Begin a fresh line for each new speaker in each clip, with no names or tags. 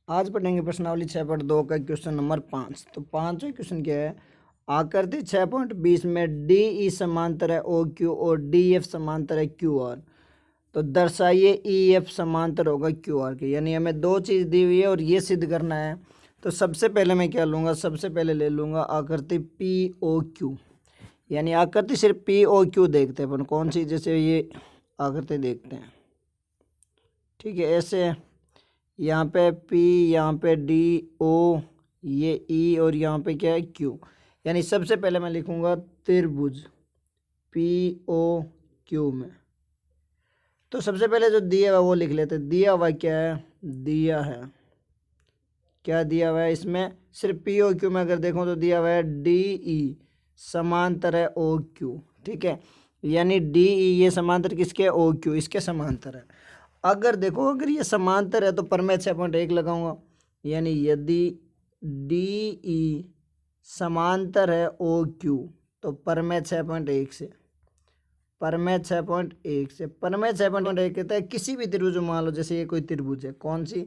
आज पढ़ेंगे प्रश्नावली 6.2 का क्वेश्चन नंबर 5। तो 5वां क्वेश्चन क्या है, आकृति 6.20 में डी ई समांतर है ओ क्यू और डी एफ समांतर है क्यू आर। तो दर्शाइए ई एफ समांतर होगा क्यू आर के। यानी हमें दो चीज़ दी हुई है और ये सिद्ध करना है। तो सबसे पहले मैं क्या लूँगा, सबसे पहले ले लूँगा आकृति पी ओ क्यू। यानी आकृति सिर्फ पी ओ क्यू देखते हैं अपन, कौन सी, जैसे ये आकृति देखते हैं, ठीक है, ऐसे है। यहाँ पे P, यहाँ पे D, O, ये E और यहाँ पे क्या है Q। यानी सबसे पहले मैं लिखूँगा त्रिभुज POQ में। तो सबसे पहले जो दिया हुआ वो लिख लेते हैं। दिया हुआ क्या है, दिया है, क्या दिया हुआ है इसमें, सिर्फ POQ में अगर देखो तो दिया हुआ है DE समांतर है OQ, ठीक है। यानी DE ये समांतर किसके, OQ, इसके समांतर है। अगर देखो अगर ये समांतर है तो परमेय 6.1 लगाऊंगा। यानी यदि डी ई समांतर है ओ क्यू तो परमेय 6.1 से, परमेय 6.1 से, परमेय 6.1 कहता है किसी भी त्रिभुज, मान लो जैसे ये कोई त्रिभुज है, कौन सी,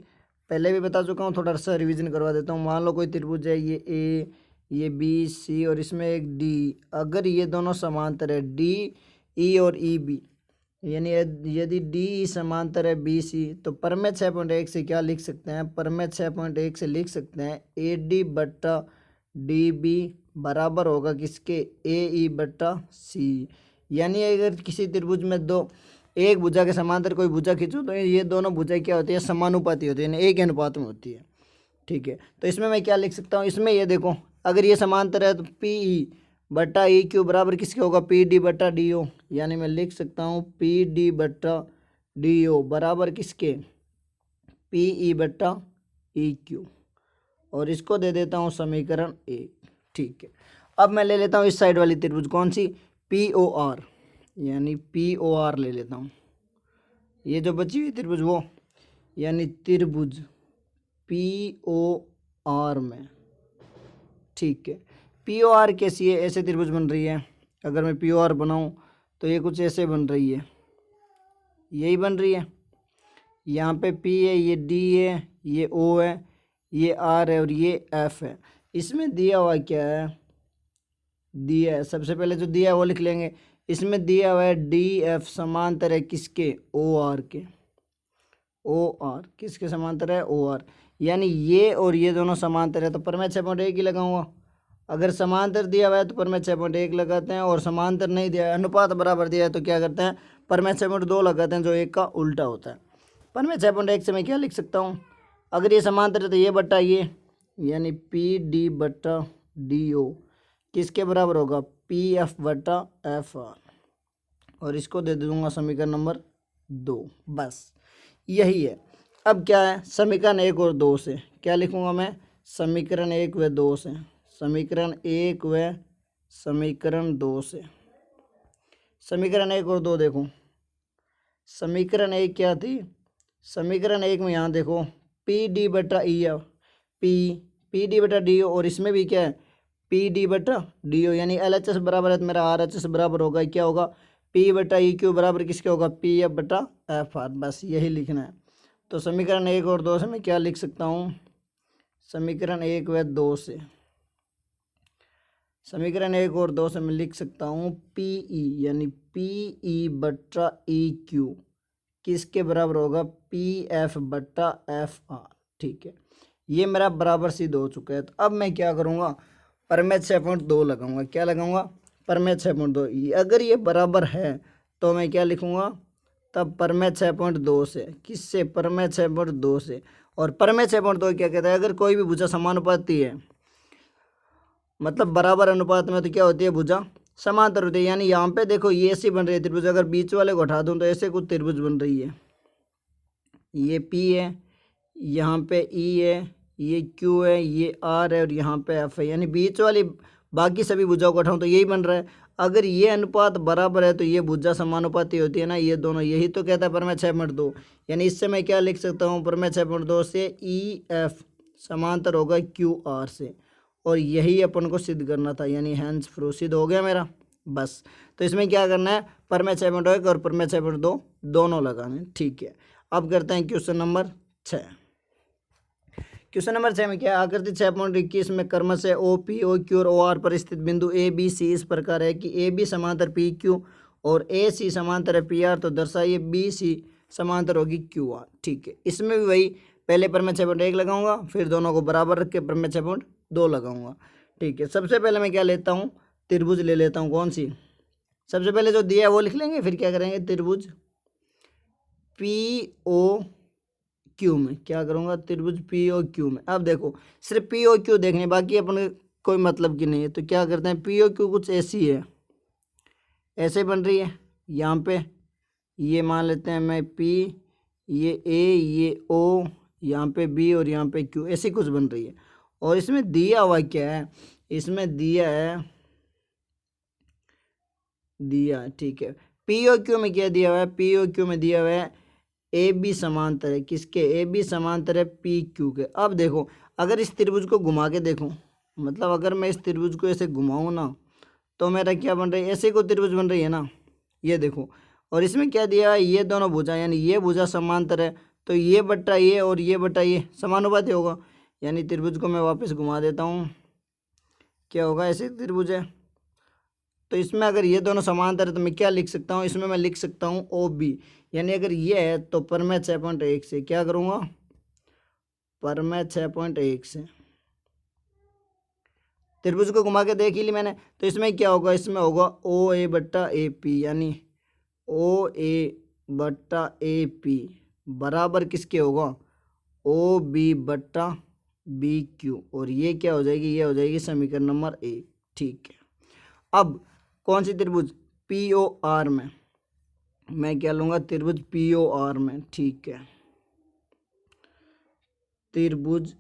पहले भी बता चुका हूँ, थोड़ा सा रिवीजन करवा देता हूँ। मान लो कोई त्रिभुज है, ये ए, ये बी सी और इसमें एक डी। अगर ये दोनों समांतर है डी ई और ई बी, यानी यदि डी ई समांतर है बी सी, तो परमेय 6.1 से क्या लिख सकते हैं, परमेय 6.1 से लिख सकते हैं ए डी बट्टा डी बी बराबर होगा किसके, ए ई बट्टा सी। यानी अगर किसी त्रिभुज में दो, एक भुजा के समांतर कोई भुजा खींचो तो ये दोनों भुजा क्या होती है, समानुपाती होती है, यानी एक अनुपात में होती है, ठीक है। तो इसमें मैं क्या लिख सकता हूँ, इसमें ये देखो अगर ये समांतर है तो पी ई बट्टा ई क्यू बराबर किसके होगा, पी डी बट्टा डी ओ। यानी मैं लिख सकता हूँ पी डी बट्टा डी ओ बराबर किसके, पी ई बट्टा ई क्यू, और इसको दे देता हूँ समीकरण 1, ठीक है। अब मैं ले लेता हूँ इस साइड वाली त्रिभुज, कौन सी, पी ओ आर, यानी पी ओ आर ले लेता हूँ, ये जो बची हुई त्रिभुज वो, यानी त्रिभुज पी ओ आर में, ठीक है। पी ओ आर कैसी है, ऐसे त्रिभुज बन रही है। अगर मैं पी ओ आर बनाऊँ तो ये कुछ ऐसे बन रही है, यही बन रही है। यहाँ पे P है, ये D है, ये O है, ये R है और ये F है। इसमें दिया हुआ क्या है, दिया है, सबसे पहले जो दिया है वो लिख लेंगे। इसमें दिया हुआ है DF समांतर है किसके, OR के, OR किसके समांतर है, OR। यानी ये और ये दोनों समांतर है तो परमेय 6.1 ही लगाऊंगा। अगर समांतर दिया हुआ है तो परमेय 6.1 लगाते हैं, और समांतर नहीं दिया है, अनुपात बराबर दिया है तो क्या करते हैं, परमेय 6.2 लगाते हैं, जो एक का उल्टा होता है। परमेय 6.1 से मैं क्या लिख सकता हूँ, अगर ये समांतर है तो ये बट्टा ये, यानी पी डी बट्टा डी ओ किसके बराबर होगा, पी एफ बट्टा एफ आर, और इसको दे दूंगा समीकरण नंबर 2। बस यही है। अब क्या है, समीकरण 1 और 2 से क्या लिखूंगा मैं, समीकरण 1 व 2 से, समीकरण 1 व समीकरण 2 से। समीकरण 1 और 2 देखो, समीकरण 1 क्या थी, समीकरण 1 में यहाँ देखो पी डी बटा ई है, पी डी बटा डी ओ, और इसमें भी क्या है पी डी बटा डी ओ। यानी एल एच एस बराबर है तो मेरा आर एच एस बराबर होगा, क्या होगा, पी बटा ई क्यू बराबर किसके होगा, पी एफ बटा एफ आर। बस यही लिखना है। तो समीकरण 1 और 2 से मैं क्या लिख सकता हूँ, समीकरण 1 व 2 से, समीकरण 1 और 2 से मैं लिख सकता हूँ पी ई, यानी पी ई बट्टा ई क्यू किसके बराबर होगा, पी एफ बट्टा एफ आर, ठीक है। ये मेरा बराबर सिद्ध हो चुका है। तो अब मैं क्या करूँगा, परमेय 6.2 लगाऊंगा। क्या लगाऊंगा, परमेय 6.2। अगर ये बराबर है तो मैं क्या लिखूँगा, तब परमेय 6.2 से, किससे, परमेय 6.2 से। और परमेय 6.2 क्या कहता है, अगर कोई भी भुजा समानुपाती है, मतलब बराबर अनुपात में, तो क्या होती है, भुजा समांतर होती है। यानी यहाँ पे देखो ये ऐसी बन रही है त्रिभुज, अगर बीच वाले को हटा दूँ तो ऐसे कुछ त्रिभुज बन रही है। ये P है, यहाँ पे E है, ये Q है, ये R है और यहाँ पे F है। यानी बीच वाली बाकी सभी भुजाओं को हटाऊँ तो यही बन रहा है। अगर ये अनुपात बराबर है तो ये भुजा समानुपाती होती है ना, ये दोनों, यही तो कहता है परमेय 6.2। यानी इससे मैं क्या लिख सकता हूँ, परमेय 6.2 से EF समांतर होगा QR से, और यही अपन को सिद्ध करना था। यानी हैंस प्रूफ सिद्ध हो गया मेरा। बस तो इसमें क्या करना है, परमेय 6.1 और परमेय 6.2 दोनों लगाने, ठीक है। अब करते हैं क्वेश्चन नंबर 6। क्वेश्चन नंबर 6 में क्या है, आकृति 6.21 में क्रमशः ओ पी ओ क्यू और ओ आर पर स्थित बिंदु ए बी सी इस प्रकार है कि ए बी समांतर पी क्यू और ए सी समांतर है पी आर, तो दर्शाइए बी सी समांतर होगी क्यू आर। ठीक है, इसमें भी वही, पहले पर मैं 6.1 लगाऊंगा, फिर दोनों को बराबर रख के पर मैं 6.2 लगाऊंगा। ठीक है, सबसे पहले मैं क्या लेता हूँ, त्रिभुज ले लेता हूँ। कौन सी? सबसे पहले जो दिया है वो लिख लेंगे, फिर क्या करेंगे, त्रिभुज पी ओ क्यू में क्या करूँगा, त्रिभुज पी ओ क्यू में। अब देखो सिर्फ पी ओ क्यू देखने, बाकी अपने कोई मतलब की नहीं है, तो क्या करते हैं, पी ओ क्यू कुछ ऐसी है, ऐसे बन रही है। यहाँ पे ये मान लेते हैं मैं पी, ये ए, ये ओ, यहाँ पे बी और यहाँ पे क्यू, ऐसी कुछ बन रही है। और इसमें दिया हुआ क्या है, इसमें दिया है, ठीक है, पी ओ क्यू में क्या दिया हुआ है, पी ओ क्यू में दिया हुआ है ए बी समांतर है किसके, ए बी समांतर है पी क्यू के। अब देखो अगर इस त्रिभुज को घुमा के देखूं, मतलब अगर मैं इस त्रिभुज को ऐसे घुमाऊं ना, तो मेरा क्या बन रहा है, ऐसे को त्रिभुज बन रही है ना, ये देखो। और इसमें क्या दिया है, ये दोनों भुजा, यानी ये भुजा समांतर है, तो ये बट्टा ये और ये बट्टा ये समानुपाती होगा। यानी त्रिभुज को मैं वापस घुमा देता हूँ, क्या होगा, ऐसे त्रिभुज है, तो इसमें अगर ये दोनों समांतर है तो मैं क्या लिख सकता हूँ, इसमें मैं लिख सकता हूँ ओ बी। यानी अगर ये है तो पर मैं 6.1 से क्या करूँगा, पर मैं 6.1 से त्रिभुज को घुमा के देख ही ली मैंने, तो इसमें क्या होगा, इसमें होगा ओ ए बट्टा ए पी, यानी ओ ए बट्टा ए पी बराबर किसके होगा, ओ बी बट्टा बी क्यू। और ये क्या हो जाएगी, ये हो जाएगी समीकरण नंबर 1। ठीक है, अब कौन सी त्रिभुज, पी ओ आर में मैं क्या लूँगा, त्रिभुज पी ओ आर में। ठीक है, त्रिभुज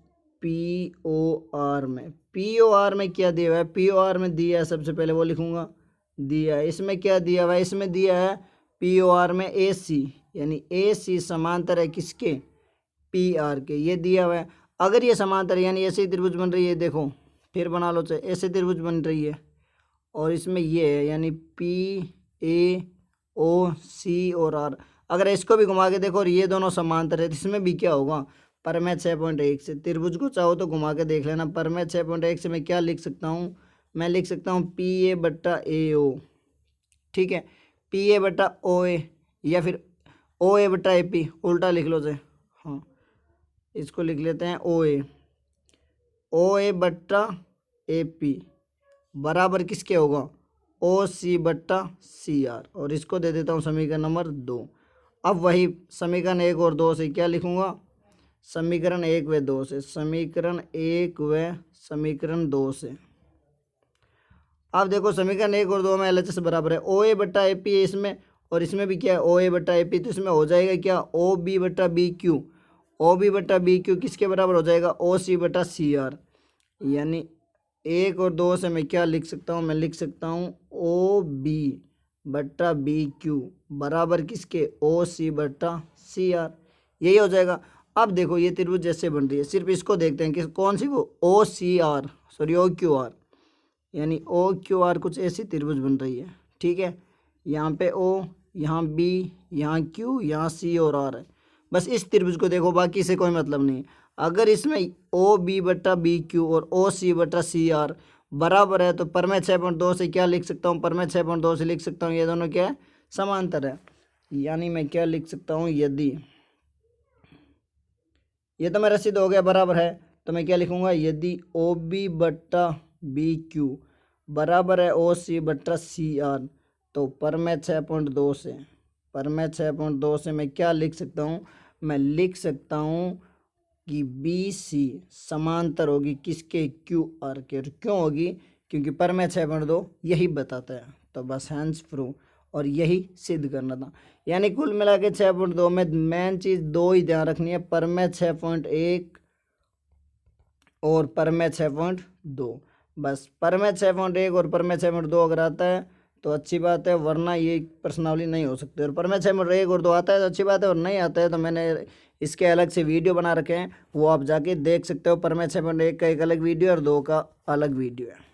पी ओ आर में, पी ओ आर में क्या दिया हुआ है, पी ओ आर में दिया है, सबसे पहले वो लिखूँगा, दिया है। इसमें क्या दिया हुआ है, इसमें दिया है पी ओ आर में ए सी, यानी ए सी समांतर है किसके, पी आर के, ये दिया हुआ है। अगर ये समांतर यानी ऐसे ही त्रिभुज बन रही है, देखो फिर बना लो, चाहे ऐसे त्रिभुज बन रही है, और इसमें ये है यानी पी ए ओ सी और आर, अगर इसको भी घुमा के देखो और ये दोनों समांतर है, तो इसमें भी क्या होगा, पर मैं 6.1 से, त्रिभुज को चाहो तो घुमा के देख लेना, पर मैं 6.1 से मैं क्या लिख सकता हूँ, मैं लिख सकता हूँ पी ए बट्टा ए ओ। ठीक है, पी ए बट्टा ओ ए, या फिर ओ ए बट्टा ए पी, उल्टा लिख लो से, हाँ इसको लिख लेते हैं ओ ए बट्टा ए पी बराबर किसके होगा, ओ सी बट्टा सी आर, और इसको दे देता हूँ समीकरण नंबर 2। अब वही समीकरण 1 और 2 से क्या लिखूँगा, समीकरण 1 व 2 से, समीकरण 1 व समीकरण 2 से। अब देखो समीकरण 1 और 2 में LHS बराबर है ओ ए बट्टा ए पी है इसमें, और इसमें भी क्या है ओ ए बट्टा ए पी, तो इसमें हो जाएगा क्या, ओ बी बट्टा बी क्यू, ओ बी बट्टा बी क्यू किसके बराबर हो जाएगा, ओ सी बट्टा सी आर। यानी 1 और 2 से मैं क्या लिख सकता हूँ, मैं लिख सकता हूँ ओ बी बट्टा बी क्यू बराबर किसके, ओ सी बट्टा सी आर, यही हो जाएगा। अब देखो ये त्रिभुज जैसे बन रही है, सिर्फ इसको देखते हैं कि कौन सी, वो O C R, sorry O Q R, यानी ओ क्यू आर कुछ ऐसी त्रिभुज बन रही है। ठीक है, यहाँ पे ओ, यहाँ बी, यहाँ क्यू, यहाँ सी और आर है, बस इस त्रिभुज को देखो, बाकी से कोई मतलब नहीं। अगर इसमें ओ बी बट्टा बी क्यू और ओ सी बट्टा सी आर बराबर है, तो पर मैं 6.2 से क्या लिख सकता हूँ, पर मैं 6.2 से लिख सकता हूँ ये दोनों क्या है, समांतर है। यानी मैं क्या लिख सकता हूँ, यदि ये तो मेरा सिद्ध हो गया बराबर है, तो मैं क्या लिखूँगा, यदि ओ बी बट्टा बी क्यू बराबर है ओ सी बट्टा सी आर, तो पर मैं 6.2 से, पर मैं 6.2 से मैं क्या लिख सकता हूँ, मैं लिख सकता हूँ कि बी सी समांतर होगी किसके, क्यू आर के। और क्यों होगी, क्योंकि पर मैं 6.2 यही बताता है, तो बस हैंड्स प्रूव, और यही सिद्ध करना था। यानी कुल मिला के 6.2 में मेन चीज़ 2 ही ध्यान रखनी है, पर मैं 6.1 और पर मैं 6.2, बस पर मैं 6.1 और पर मैं 6.2 अगर आता है तो अच्छी बात है, वरना ये प्रश्नावली नहीं हो सकती। और पर मैं 6.1 और 2 आता है तो अच्छी बात है, और नहीं आता है तो मैंने इसके अलग से वीडियो बना रखे हैं, वो आप जाके देख सकते हो। पर मैं 6.1 का एक अलग वीडियो और 2 का अलग वीडियो है।